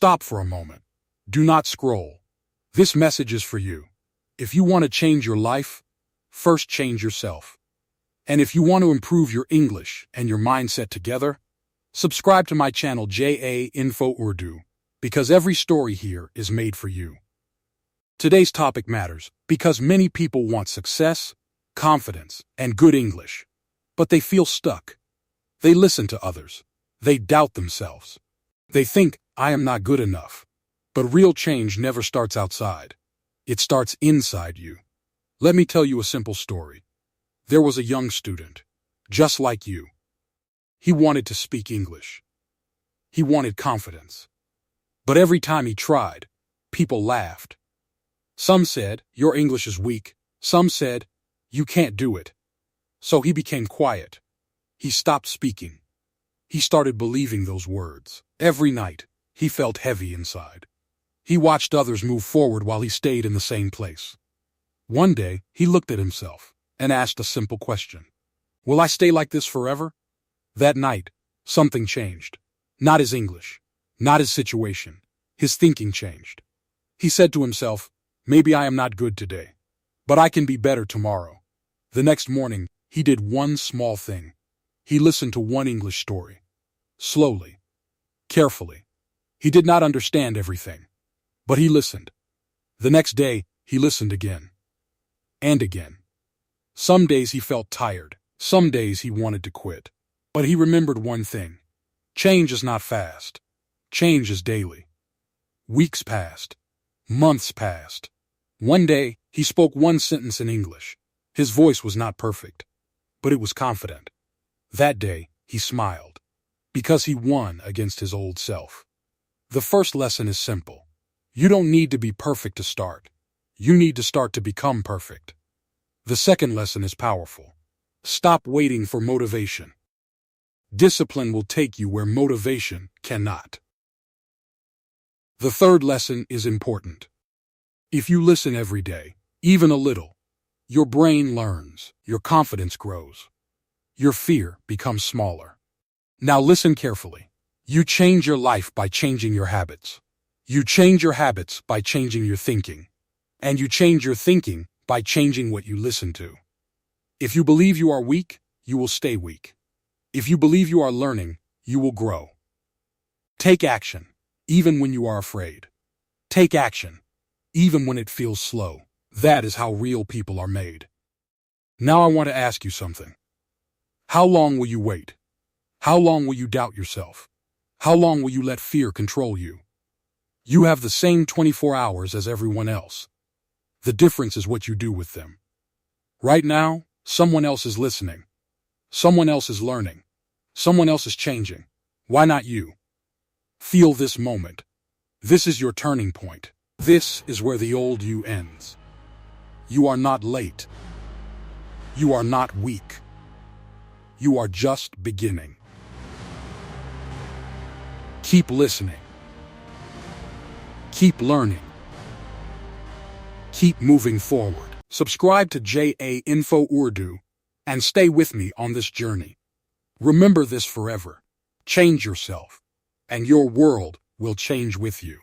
Stop for a moment. Do not scroll. This message is for you. If you want to change your life, first change yourself. And if you want to improve your English and your mindset together, subscribe to my channel JA Info Urdu, because every story here is made for you. Today's topic matters because many people want success, confidence, and good English, but they feel stuck. They listen to others. They doubt themselves. They think, I am not good enough. But real change never starts outside. It starts inside you. Let me tell you a simple story. There was a young student, just like you. He wanted to speak English. He wanted confidence. But every time he tried, people laughed. Some said, your English is weak. Some said, you can't do it. So he became quiet. He stopped speaking. He started believing those words. Every night, he felt heavy inside. He watched others move forward while he stayed in the same place. One day, he looked at himself and asked a simple question. Will I stay like this forever? That night, something changed. Not his English, not his situation. His thinking changed. He said to himself, maybe I am not good today, but I can be better tomorrow. The next morning, he did one small thing. He listened to one English story. Slowly, carefully. He did not understand everything, but he listened. The next day, he listened again. And again. Some days he felt tired. Some days he wanted to quit. But he remembered one thing. Change is not fast. Change is daily. Weeks passed. Months passed. One day, he spoke one sentence in English. His voice was not perfect, but it was confident. That day, he smiled, because he won against his old self. The first lesson is simple. You don't need to be perfect to start. You need to start to become perfect. The second lesson is powerful. Stop waiting for motivation. Discipline will take you where motivation cannot. The third lesson is important. If you listen every day, even a little, your brain learns, your confidence grows. Your fear becomes smaller. Now listen carefully. You change your life by changing your habits. You change your habits by changing your thinking. And you change your thinking by changing what you listen to. If you believe you are weak, you will stay weak. If you believe you are learning, you will grow. Take action, even when you are afraid. Take action, even when it feels slow. That is how real people are made. Now I want to ask you something. How long will you wait? How long will you doubt yourself? How long will you let fear control you? You have the same 24 hours as everyone else. The difference is what you do with them. Right now, someone else is listening. Someone else is learning. Someone else is changing. Why not you? Feel this moment. This is your turning point. This is where the old you ends. You are not late. You are not weak. You are just beginning. Keep listening. Keep learning. Keep moving forward. Subscribe to JA Info Urdu and stay with me on this journey. Remember this forever. Change yourself, and your world will change with you.